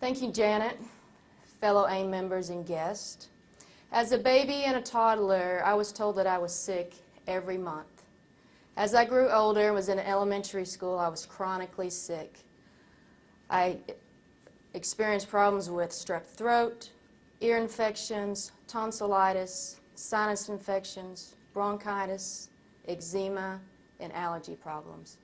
Thank you, Janet, fellow AIM members and guests. As a baby and a toddler, I was told that I was sick every month. As I grew older and was in elementary school, I was chronically sick. I experienced problems with strep throat, ear infections, tonsillitis, sinus infections, bronchitis, eczema, and allergy problems.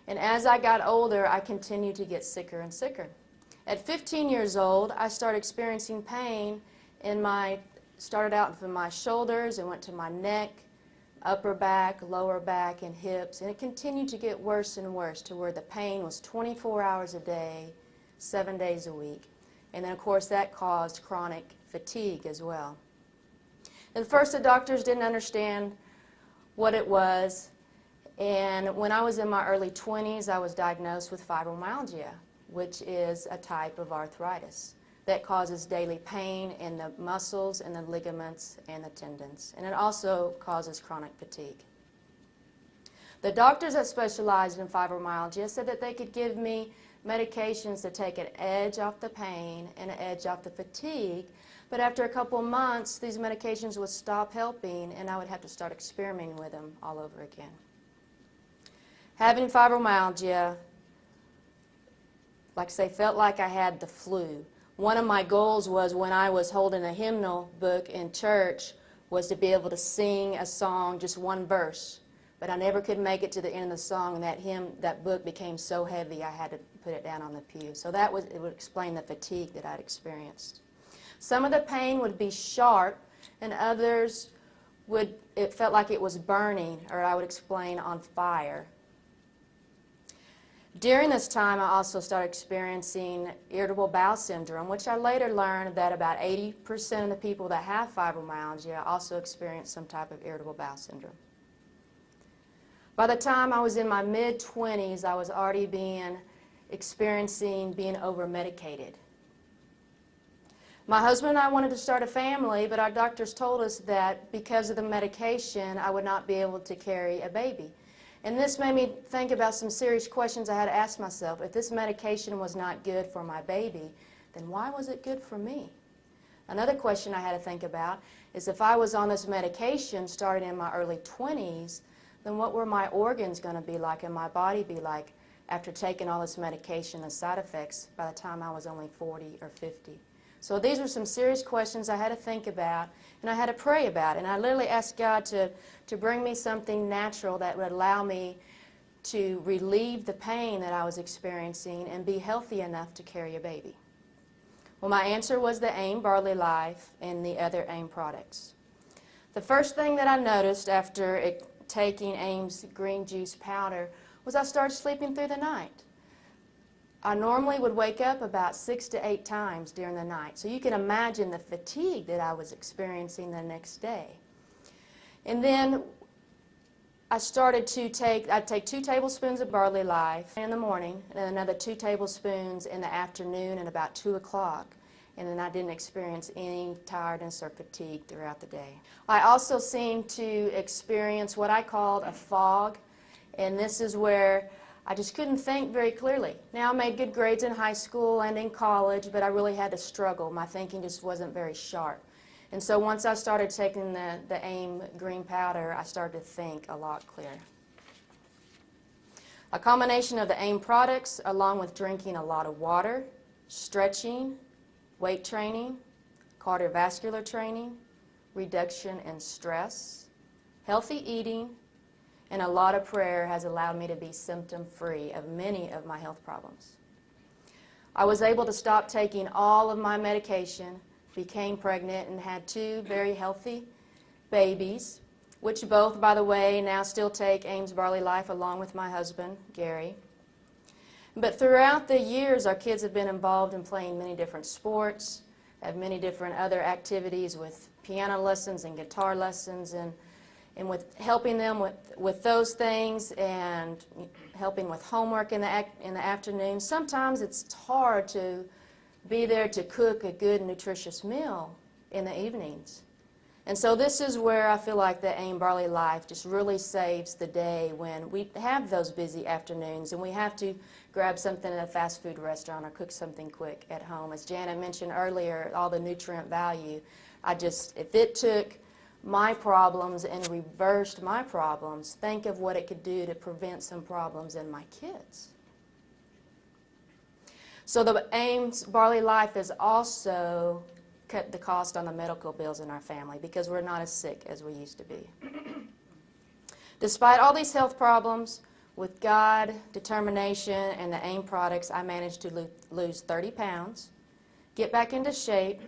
And as I got older, I continued to get sicker and sicker. At 15 years old, I started experiencing pain started out from my shoulders and went to my neck, upper back, lower back, and hips, and it continued to get worse and worse to where the pain was 24 hours a day, 7 days a week. And then, of course, that caused chronic fatigue as well. At first, the doctors didn't understand what it was, and when I was in my early 20s, I was diagnosed with fibromyalgia, which is a type of arthritis that causes daily pain in the muscles and the ligaments and the tendons, and it also causes chronic fatigue. The doctors that specialized in fibromyalgia said that they could give me medications to take an edge off the pain and an edge off the fatigue, but after a couple of months, these medications would stop helping and I would have to start experimenting with them all over again. Having fibromyalgia, like I say, felt like I had the flu. One of my goals was, when I was holding a hymnal book in church, was to be able to sing a song, just one verse. But I never could make it to the end of the song, and that book became so heavy I had to put it down on the pew. So it would explain the fatigue that I'd experienced. Some of the pain would be sharp, and others it felt like it was burning, or I would explain on fire. During this time, I also started experiencing irritable bowel syndrome, which I later learned that about 80% of the people that have fibromyalgia also experience some type of irritable bowel syndrome. By the time I was in my mid-20s, I was already experiencing being over-medicated. My husband and I wanted to start a family, but our doctors told us that because of the medication, I would not be able to carry a baby. And this made me think about some serious questions I had to ask myself. If this medication was not good for my baby, then why was it good for me? Another question I had to think about is, if I was on this medication starting in my early 20s, then what were my organs going to be like and my body be like after taking all this medication and side effects by the time I was only 40 or 50? So these were some serious questions I had to think about, and I had to pray about it. And I literally asked God to bring me something natural that would allow me to relieve the pain that I was experiencing and be healthy enough to carry a baby. Well, my answer was the AIM Barley Life and the other AIM products. The first thing that I noticed after taking AIM's green juice powder was I started sleeping through the night. I normally would wake up about 6 to 8 times during the night. So you can imagine the fatigue that I was experiencing the next day. And then I'd take 2 tablespoons of Barley Life in the morning and another 2 tablespoons in the afternoon at about 2 o'clock. And then I didn't experience any tiredness or fatigue throughout the day. I also seemed to experience what I called a fog, and this is where I just couldn't think very clearly. Now, I made good grades in high school and in college, but I really had to struggle. My thinking just wasn't very sharp. And so once I started taking the AIM green powder, I started to think a lot clearer. A combination of the AIM products, along with drinking a lot of water, stretching, weight training, cardiovascular training, reduction in stress, healthy eating, and a lot of prayer, has allowed me to be symptom-free of many of my health problems. I was able to stop taking all of my medication, became pregnant, and had 2 very healthy babies, which both, by the way, now still take AIM's Barley Life along with my husband, Gary. But throughout the years, our kids have been involved in playing many different sports, have many different other activities with piano lessons and guitar lessons, and with helping them with those things and helping with homework in the afternoon. Sometimes it's hard to be there to cook a good, nutritious meal in the evenings. And so this is where I feel like the AIM Barley Life just really saves the day when we have those busy afternoons and we have to grab something at a fast food restaurant or cook something quick at home. As Janet mentioned earlier, all the nutrient value, if it took my problems and reversed my problems, think of what it could do to prevent some problems in my kids. So the AIM Barley Life has also cut the cost on the medical bills in our family because we're not as sick as we used to be. Despite all these health problems, with God, determination, and the AIM products, I managed to lose 30 pounds, get back into shape,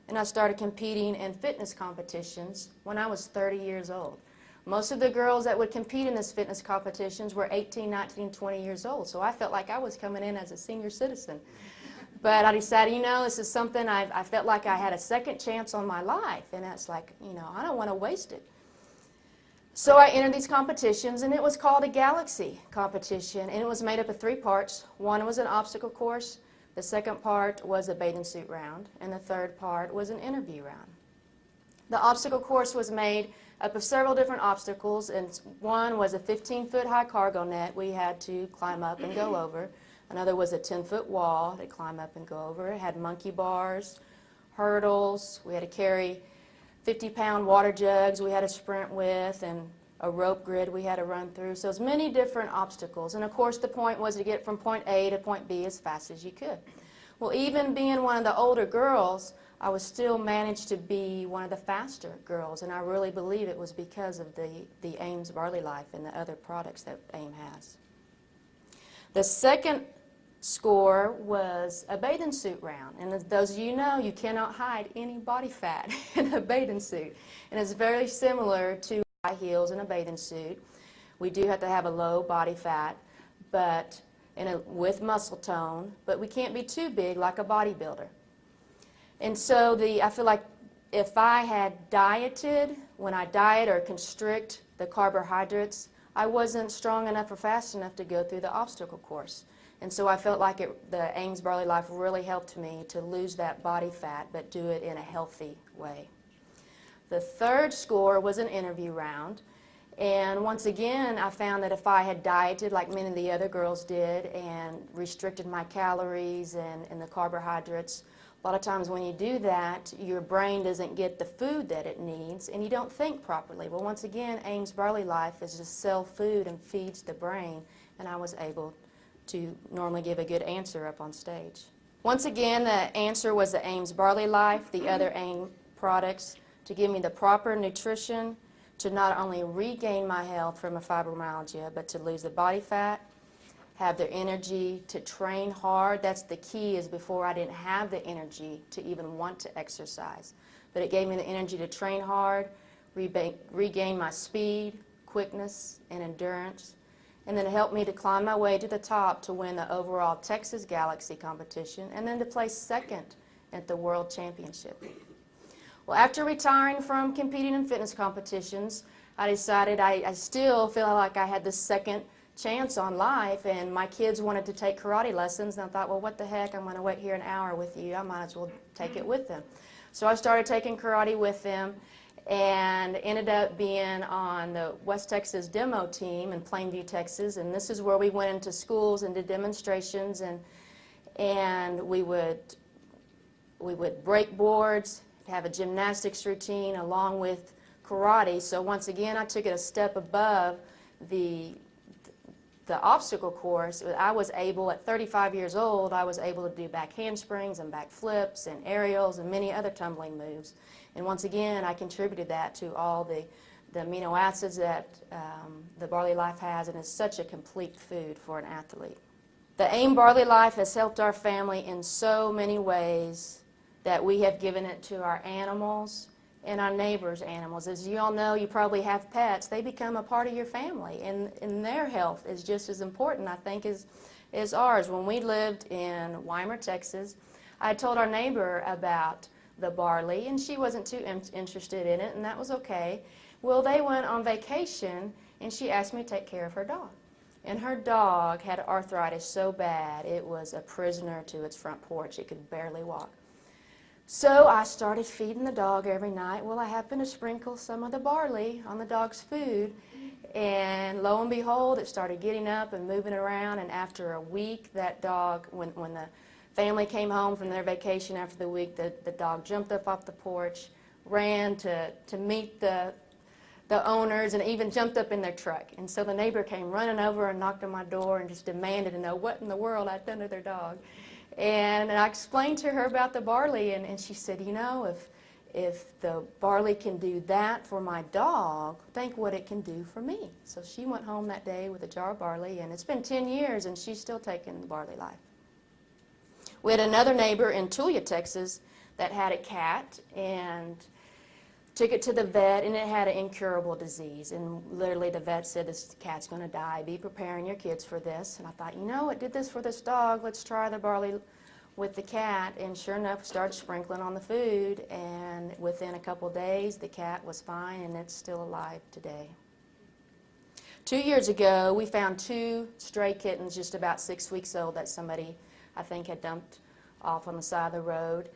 and I started competing in fitness competitions when I was 30 years old. Most of the girls that would compete in these fitness competitions were 18, 19, 20 years old, so I felt like I was coming in as a senior citizen. But I decided, you know, this is something I felt like I had a second chance on my life, and it's like, you know, I don't want to waste it. So I entered these competitions, and it was called a Galaxy competition, and it was made up of 3 parts. One was an obstacle course, the second part was a bathing suit round, and the third part was an interview round. The obstacle course was made up of several different obstacles, and one was a 15-foot high cargo net we had to climb up and go over. Another was a 10-foot wall to climb up and go over. It had monkey bars, hurdles, we had to carry 50-pound water jugs we had to sprint with, and a rope grid we had to run through. So it was many different obstacles. And of course the point was to get from point A to point B as fast as you could. Well, even being one of the older girls, I was still managed to be one of the faster girls, and I really believe it was because of the AIM's Barley Life and the other products that AIM has. The second score was a bathing suit round, and as those of you know, you cannot hide any body fat in a bathing suit, and it's very similar to high heels and a bathing suit. We do have to have a low body fat, but with muscle tone, but we can't be too big like a bodybuilder. And so I feel like if I had dieted, when I diet or constrict the carbohydrates, I wasn't strong enough or fast enough to go through the obstacle course. And so I felt like the AIM's Barley Life really helped me to lose that body fat, but do it in a healthy way. The third score was an interview round. And once again, I found that if I had dieted like many of the other girls did and restricted my calories and the carbohydrates, a lot of times when you do that, your brain doesn't get the food that it needs and you don't think properly. Well, once again, AIM's Barley Life is just sell food and feeds the brain, and I was able to normally give a good answer up on stage. Once again, the answer was the AIM's Barley Life, the other AIM products, to give me the proper nutrition to not only regain my health from a fibromyalgia, but to lose the body fat, have the energy to train hard. That's the key, is before I didn't have the energy to even want to exercise. But it gave me the energy to train hard, regain my speed, quickness, and endurance, and then it helped me to climb my way to the top to win the overall Texas Galaxy competition, and then to place second at the World Championship. Well, after retiring from competing in fitness competitions, I decided I still feel like I had this second chance on life, and my kids wanted to take karate lessons, and I thought, well, what the heck, I'm going to wait here an hour with you, I might as well take it with them. So I started taking karate with them and ended up being on the West Texas demo team in Plainview, Texas, and this is where we went into schools and did demonstrations, and we would break boards, have a gymnastics routine along with karate. So once again, I took it a step above the obstacle course. I was able, at 35 years old, I was able to do back handsprings and back flips and aerials and many other tumbling moves. And once again, I contributed that to all the amino acids that the Barley Life has, and is such a complete food for an athlete. The AIM Barley Life has helped our family in so many ways that we have given it to our animals and our neighbors' animals. As you all know, you probably have pets. They become a part of your family, and their health is just as important, I think, as ours. When we lived in Weimar, Texas, I told our neighbor about the barley, and she wasn't too interested in it, and that was okay. Well, they went on vacation, and she asked me to take care of her dog. And her dog had arthritis so bad, it was a prisoner to its front porch. It could barely walk. So I started feeding the dog every night. Well, I happened to sprinkle some of the barley on the dog's food, and lo and behold, it started getting up and moving around, and after a week, that dog, when the family came home from their vacation after the week, the dog jumped up off the porch, ran to meet the owners, and even jumped up in their truck. And so the neighbor came running over and knocked on my door and just demanded to know what in the world I'd done to their dog. And I explained to her about the barley, and she said, you know, if the barley can do that for my dog, think what it can do for me. So she went home that day with a jar of barley, and it's been 10 years, and she's still taking the Barley Life. We had another neighbor in Tulia, Texas, that had a cat, and took it to the vet, and it had an incurable disease. And literally the vet said, this cat's going to die. Be preparing your kids for this. And I thought, you know, it did this for this dog. Let's try the barley with the cat. And sure enough, started sprinkling on the food. And within a couple days, the cat was fine, and it's still alive today. 2 years ago, we found 2 stray kittens, just about 6 weeks old, that somebody, I think, had dumped off on the side of the road.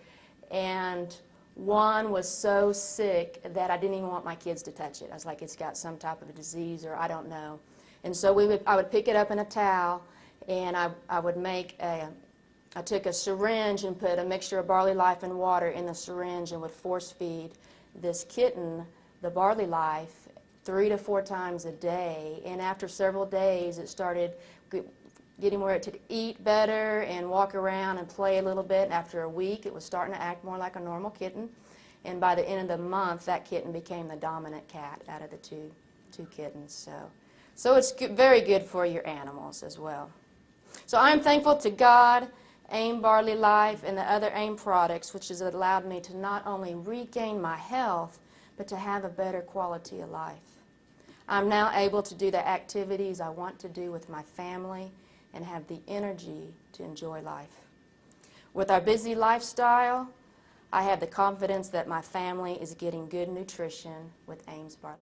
And one was so sick that I didn't even want my kids to touch it. I was like, it's got some type of a disease, or I don't know. And so I would pick it up in a towel, and I would I took a syringe and put a mixture of Barley Life and water in the syringe and would force feed this kitten the Barley Life 3 to 4 times a day. And after several days, it started getting where it could eat better and walk around and play a little bit. And after a week, it was starting to act more like a normal kitten. And by the end of the month, that kitten became the dominant cat out of the two kittens. So it's very good for your animals as well. So I'm thankful to God, AIM Barley Life, and the other AIM products, which has allowed me to not only regain my health, but to have a better quality of life. I'm now able to do the activities I want to do with my family and have the energy to enjoy life. With our busy lifestyle, I have the confidence that my family is getting good nutrition with AIM's Barley.